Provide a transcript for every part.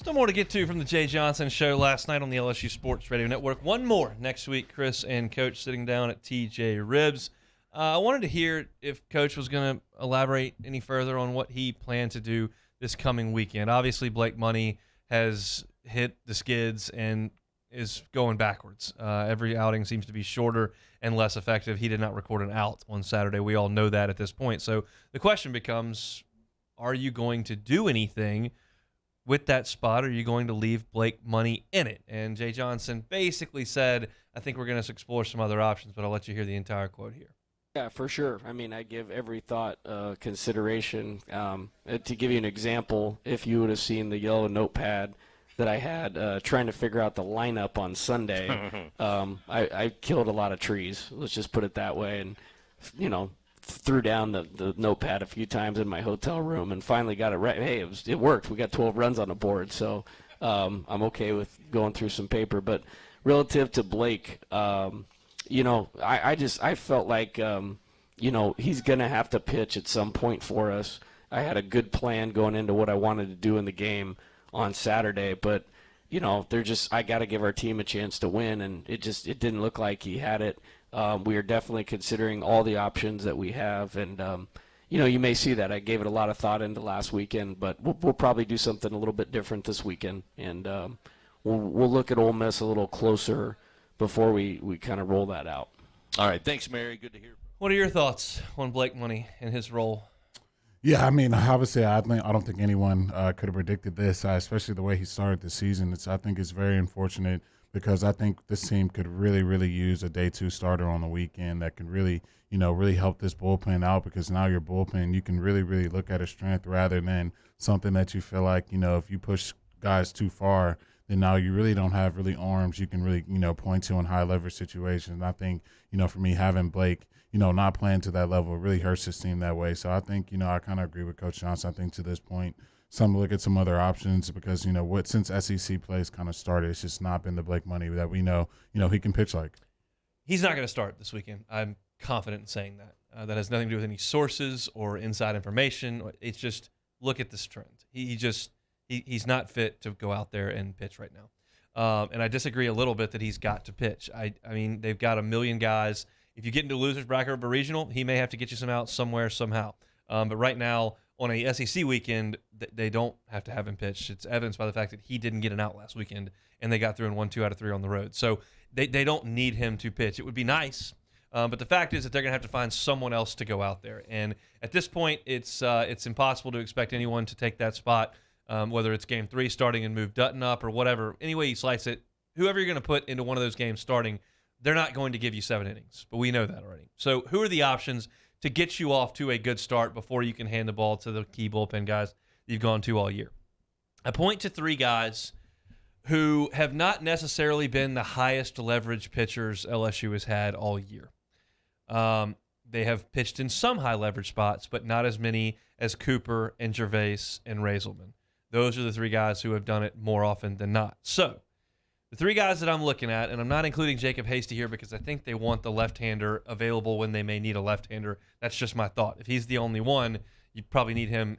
Still more to get to from the Jay Johnson Show last night on the LSU Sports Radio Network. One more next week, Chris and Coach sitting down at TJ Ribs. I wanted to hear if Coach was going to elaborate any further on what he planned to do this coming weekend. Obviously, Blake Money has hit the skids and is going backwards. Every outing seems to be shorter and less effective. He did not record an out on Saturday. We all know that at this point. So the question becomes, are you going to do anything with that spot? Are you going to leave Blake Money in it? And Jay Johnson basically said, I think we're going to explore some other options, but I'll let you hear the entire quote here. Yeah, for sure. I mean, I give every thought consideration. To give you an example, if you would have seen the yellow notepad that I had trying to figure out the lineup on Sunday, I killed a lot of trees. Let's just put it that way. And, threw down the notepad a few times in my hotel room and finally got it right. Hey, it worked. We got 12 runs on the board, so I'm okay with going through some paper. But relative to Blake, I felt like, he's going to have to pitch at some point for us. I had a good plan going into what I wanted to do in the game on Saturday, but, I got to give our team a chance to win, and it didn't look like he had it. We are definitely considering all the options that we have, and you may see that. I gave it a lot of thought into last weekend, but we'll probably do something a little bit different this weekend, and we'll look at Ole Miss a little closer before we kind of roll that out. All right, thanks, Mary. Good to hear. What are your thoughts on Blake Money and his role? Yeah, I mean, obviously, I don't think anyone could have predicted this, especially the way he started the season. I think it's very unfortunate, because I think this team could really, really use a day two starter on the weekend that can really, really help this bullpen out, because now your bullpen, you can really, really look at a strength rather than something that you feel like, if you push guys too far, then now you really don't have really arms you can really, point to in high leverage situations. And I think, for me, having Blake, not playing to that level really hurts his team that way. So I think, I kind of agree with Coach Johnson. I think to this point, some look at some other options, because since SEC plays kind of started, it's just not been the Blake Money that we know he can pitch like. He's not going to start this weekend. I'm confident in saying that. That has nothing to do with any sources or inside information. It's just, look at this trend. He's not fit to go out there and pitch right now. And I disagree a little bit that he's got to pitch. I mean, they've got a million guys. If you get into losers bracket of a regional, he may have to get you some outs somewhere somehow. But right now, on a SEC weekend, they don't have to have him pitch. It's evidenced by the fact that he didn't get an out last weekend, and they got through in 1, 2 out of 3 on the road. So they don't need him to pitch. It would be nice, but the fact is that they're going to have to find someone else to go out there. And at this point, it's impossible to expect anyone to take that spot, whether it's Game 3 starting and move Dutton up or whatever. Any way you slice it, whoever you're going to put into one of those games starting, they're not going to give you 7 innings. But we know that already. So who are the options to get you off to a good start before you can hand the ball to the key bullpen guys that you've gone to all year? I point to 3 guys who have not necessarily been the highest leverage pitchers LSU has had all year. They have pitched in some high leverage spots, but not as many as Cooper and Gervais and Raiselman. Those are the 3 guys who have done it more often than not. So the 3 guys that I'm looking at, and I'm not including Jacob Hasty here because I think they want the left-hander available when they may need a left-hander. That's just my thought. If he's the only one, you probably need him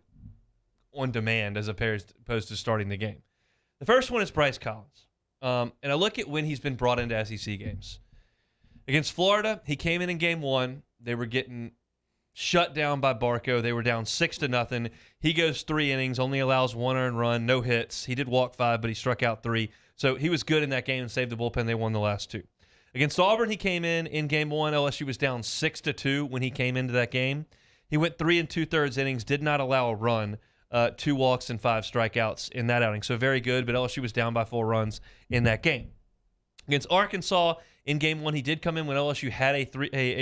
on demand as opposed to starting the game. The first one is Bryce Collins. And I look at when he's been brought into SEC games. Against Florida, he came in Game 1. They were getting shut down by Barco. They were down 6-0. He goes 3 innings, only allows 1 earned run, no hits. He did walk 5, but he struck out 3. So he was good in that game and saved the bullpen. They won the last 2. Against Auburn, he came in Game 1. LSU was down 6-2 when he came into that game. He went 3 2/3 innings, did not allow a run, 2 walks and 5 strikeouts in that outing. So very good, but LSU was down by 4 runs in that game. Against Arkansas, in Game 1, he did come in when LSU had a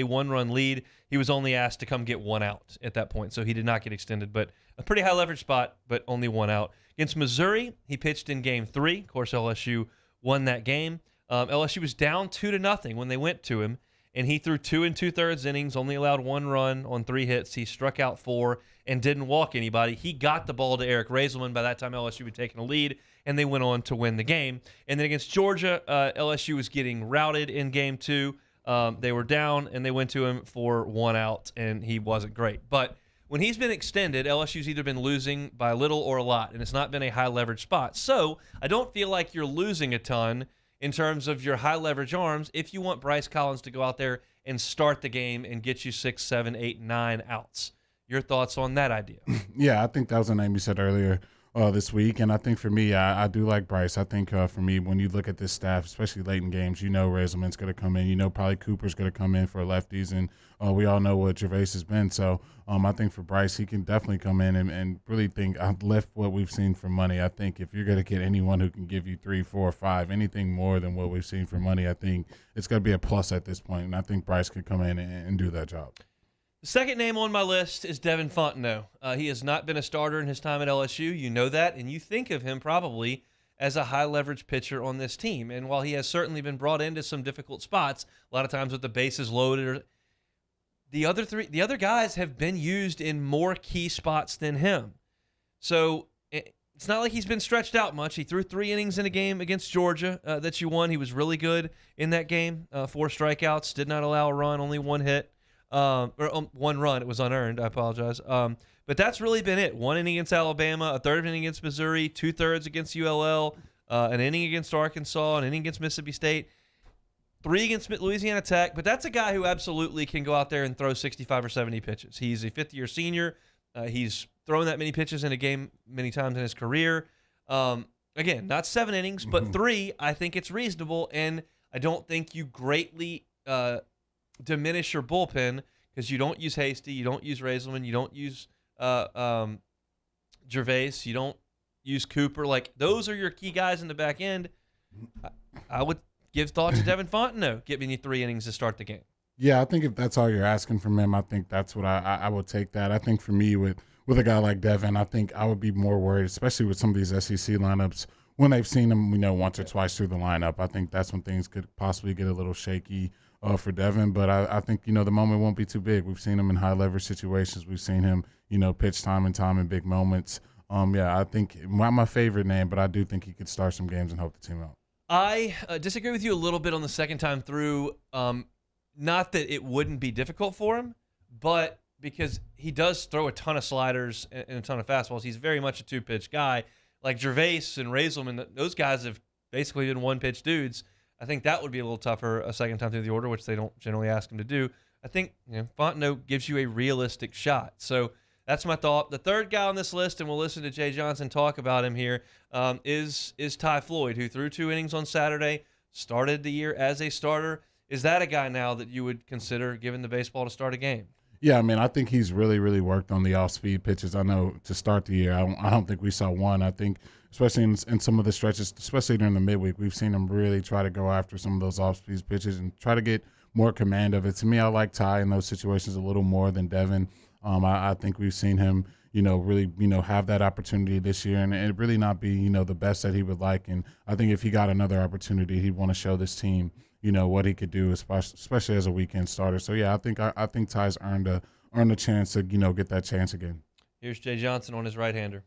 1-run lead. He was only asked to come get 1 out at that point, so he did not get extended. But a pretty high leverage spot, but only 1 out. Against Missouri, he pitched in Game 3. Of course, LSU won that game. LSU was down 2-0 when they went to him, and he threw 2 2/3 innings, only allowed 1 run on 3 hits. He struck out 4 and didn't walk anybody. He got the ball to Eric Raiselman. By that time, LSU had taken a lead, and they went on to win the game. And then against Georgia, LSU was getting routed in Game 2. They were down, and they went to him for 1 out, and he wasn't great. But when he's been extended, LSU's either been losing by a little or a lot, and it's not been a high leverage spot. So I don't feel like you're losing a ton in terms of your high leverage arms if you want Bryce Collins to go out there and start the game and get you 6, 7, 8, 9 outs. Your thoughts on that idea? Yeah, I think that was a name you said earlier this week. And I think for me, I do like Bryce. I think for me, when you look at this staff, especially late in games, you know Razelman's going to come in. You know probably Cooper's going to come in for lefties. And we all know what Gervais has been. So I think for Bryce, he can definitely come in and really think I've left what we've seen for money. I think if you're going to get anyone who can give you 3, 4, 5, anything more than what we've seen for money, I think it's going to be a plus at this point. And I think Bryce could come in and do that job. The second name on my list is Devin Fontenot. He has not been a starter in his time at LSU. You know that, and you think of him probably as a high-leverage pitcher on this team. And while he has certainly been brought into some difficult spots, a lot of times with the bases loaded, the other guys have been used in more key spots than him. So it's not like he's been stretched out much. He threw 3 innings in a game against Georgia that you won. He was really good in that game. 4 strikeouts, did not allow a run, only 1 hit. Or 1 run. It was unearned. I apologize. But that's really been it. 1 inning against Alabama, a 3rd inning against Missouri, 2/3 against ULL, an inning against Arkansas, an inning against Mississippi State, 3 against Louisiana Tech. But that's a guy who absolutely can go out there and throw 65 or 70 pitches. He's a 5th-year senior. He's thrown that many pitches in a game many times in his career. Again, not 7 innings, but 3. I think it's reasonable, and I don't think you greatly diminish your bullpen because you don't use Hasty, you don't use Razelman, you don't use Gervais, you don't use Cooper. Like, those are your key guys in the back end. I would give thought to Devin Fontenot giving you 3 innings to start the game. Yeah, I think if that's all you're asking from him, I think that's what I would take that. I think for me, with a guy like Devin, I think I would be more worried, especially with some of these SEC lineups, when they've seen him, once or twice through the lineup. I think that's when things could possibly get a little shaky for Devin. But I think, the moment won't be too big. We've seen him in high leverage situations. We've seen him, pitch time and time in big moments. Yeah, I think not my favorite name, but I do think he could start some games and help the team out. I disagree with you a little bit on the second time through. Not that it wouldn't be difficult for him, but because he does throw a ton of sliders and a ton of fastballs. He's very much a 2-pitch guy. Like Gervais and Razelman, those guys have basically been 1-pitch dudes. I think that would be a little tougher a second time through the order, which they don't generally ask him to do. I think Fontenot gives you a realistic shot. So that's my thought. The third guy on this list, and we'll listen to Jay Johnson talk about him here, is Ty Floyd, who threw 2 innings on Saturday, started the year as a starter. Is that a guy now that you would consider giving the baseball to start a game? Yeah, I think he's really, really worked on the off-speed pitches. I know to start the year, I don't think we saw one. I think especially in some of the stretches, especially during the midweek, we've seen him really try to go after some of those off-speed pitches and try to get more command of it. To me, I like Ty in those situations a little more than Devin. I think we've seen him, really, have that opportunity this year and it really not be, the best that he would like. And I think if he got another opportunity, he'd want to show this team, what he could do, especially as a weekend starter. So yeah, I think Ty's earned a chance to, get that chance again. Here's Jay Johnson on his right-hander.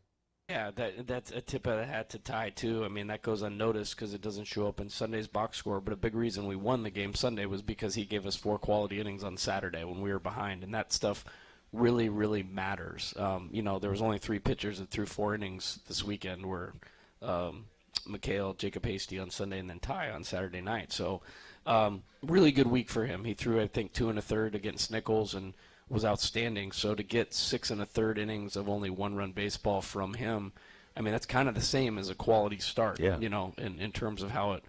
Yeah, that's a tip of the hat to Ty too. That goes unnoticed because it doesn't show up in Sunday's box score. But a big reason we won the game Sunday was because he gave us 4 quality innings on Saturday when we were behind, and that stuff really, really matters. There was only 3 pitchers that threw 4 innings this weekend. Were McHale, Jacob Hasty on Sunday, and then Ty on Saturday night. So really good week for him. He threw, I think, 2 1/3 against Nichols and was outstanding. So to get 6 1/3 innings of only 1-run baseball from him, that's kind of the same as a quality start, in terms of how it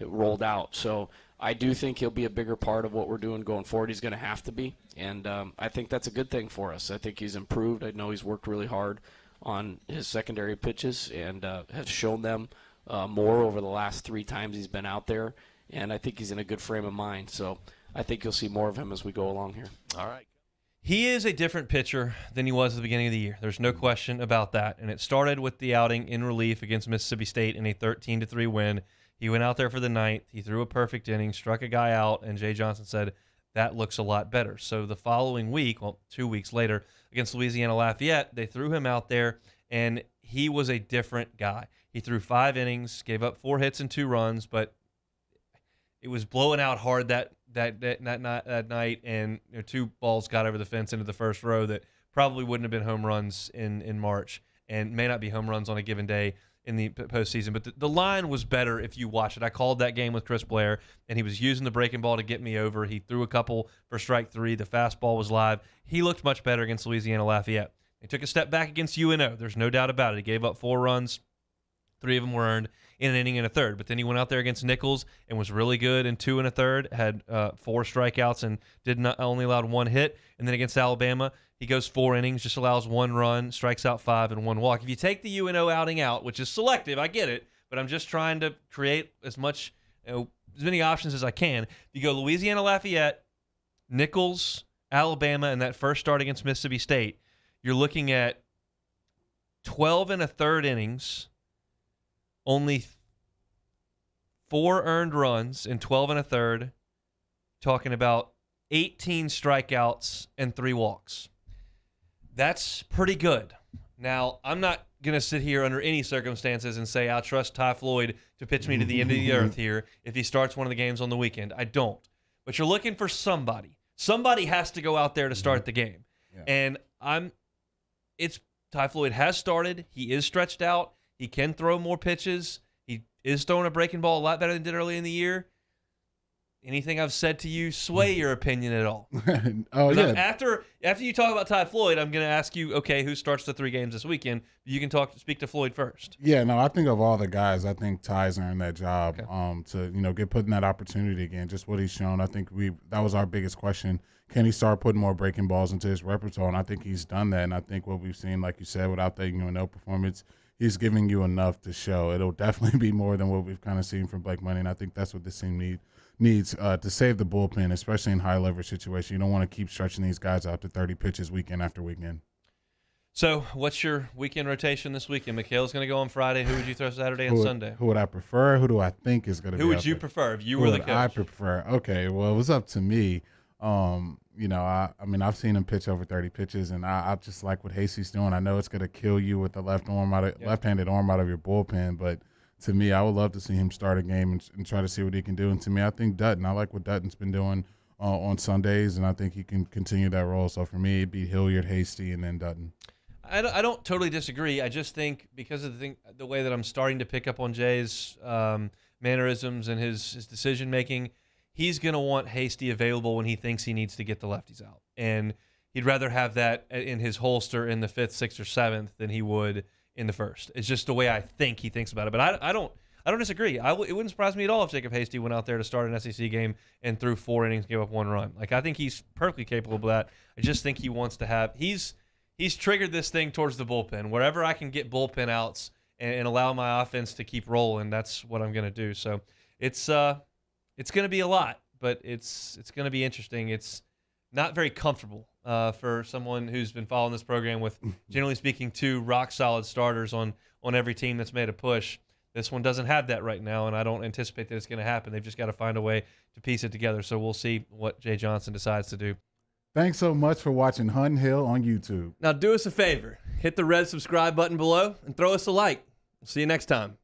rolled out. So I do think he'll be a bigger part of what we're doing going forward. He's going to have to be, and I think that's a good thing for us. I think he's improved. I know he's worked really hard on his secondary pitches and has shown them more over the last 3 times he's been out there, and I think he's in a good frame of mind. So I think you'll see more of him as we go along here. All right. He is a different pitcher than he was at the beginning of the year. There's no question about that. And it started with the outing in relief against Mississippi State in a 13-3 win. He went out there for the 9th. He threw a perfect inning, struck a guy out, and Jay Johnson said, that looks a lot better. So the following week, 2 weeks later, against Louisiana Lafayette, they threw him out there, and he was a different guy. He threw 5 innings, gave up 4 hits and 2 runs, but it was blowing out hard that night, and 2 balls got over the fence into the first row that probably wouldn't have been home runs in March, and may not be home runs on a given day in the postseason. But the line was better if you watch it. I called that game with Chris Blair, and he was using the breaking ball to get me over. He threw a couple for strike 3. The fastball was live. He looked much better against Louisiana Lafayette. He took a step back against UNO. There's no doubt about it. He gave up 4 runs. 3 of them were earned in an inning and a third. But then he went out there against Nichols and was really good in 2 1/3, had 4 strikeouts and only allowed 1 hit. And then against Alabama, he goes 4 innings, just allows 1 run, strikes out 5 and 1 walk. If you take the UNO outing out, which is selective, I get it, but I'm just trying to create as many options as I can. If you go Louisiana Lafayette, Nichols, Alabama, and that first start against Mississippi State, you're looking at 12 1/3 innings, only 4 earned runs in 12 1/3, talking about 18 strikeouts and 3 walks. That's pretty good. Now, I'm not going to sit here under any circumstances and say I'll trust Ty Floyd to pitch me to the end of the earth here if he starts one of the games on the weekend. I don't. But you're looking for somebody. Somebody has to go out there to start the game. Yeah. And Ty Floyd has started. He is stretched out. He can throw more pitches. He is throwing a breaking ball a lot better than he did early in the year. Anything I've said to you sway your opinion at all? Oh, yeah. After you talk about Ty Floyd, I'm going to ask you, okay, who starts the 3 games this weekend? You can speak to Floyd first. Yeah, no, I think of all the guys, I think Ty's earned that job to get put in that opportunity again. Just what he's shown. I think that was our biggest question. Can he start putting more breaking balls into his repertoire? And I think he's done that. And I think what we've seen, like you said, without the UNO performance, he's giving you enough to show. It'll definitely be more than what we've kind of seen from Blake Money. And I think that's what this team needs to save the bullpen, especially in high leverage situations. You don't want to keep stretching these guys out to 30 pitches weekend after weekend. So what's your weekend rotation this weekend? Mikhail's going to go on Friday. Who would you throw Saturday and Sunday? Who would I prefer? Who do I think is going to be Who would you prefer if you were the coach? I prefer. Okay, well, it was up to me. I mean, I've seen him pitch over 30 pitches, and I just like what Hasty's doing. I know it's going to kill you with the left-handed arm out of your bullpen, but to me, I would love to see him start a game and try to see what he can do. And to me, I think I like what Dutton's been doing on Sundays, and I think he can continue that role. So for me, it'd be Hilliard, Hasty, and then Dutton. I don't totally disagree. I just think because of the way that I'm starting to pick up on Jay's mannerisms and his decision making, he's going to want Hasty available when he thinks he needs to get the lefties out, and he'd rather have that in his holster in the 5th, 6th, or 7th than he would in the 1st. It's just the way I think he thinks about it. But I don't disagree. It wouldn't surprise me at all if Jacob Hasty went out there to start an SEC game and threw 4 innings, gave up 1 run. Like, I think he's perfectly capable of that. I just think he wants to have. He's triggered this thing towards the bullpen. Wherever I can get bullpen outs and allow my offense to keep rolling, that's what I'm going to do. So it's going to be a lot, but it's going to be interesting. It's not very comfortable for someone who's been following this program with, generally speaking, 2 rock-solid starters on every team that's made a push. This one doesn't have that right now, and I don't anticipate that it's going to happen. They've just got to find a way to piece it together. So we'll see what Jay Johnson decides to do. Thanks so much for watching Hunt Hill on YouTube. Now do us a favor. Hit the red subscribe button below and throw us a like. We'll see you next time.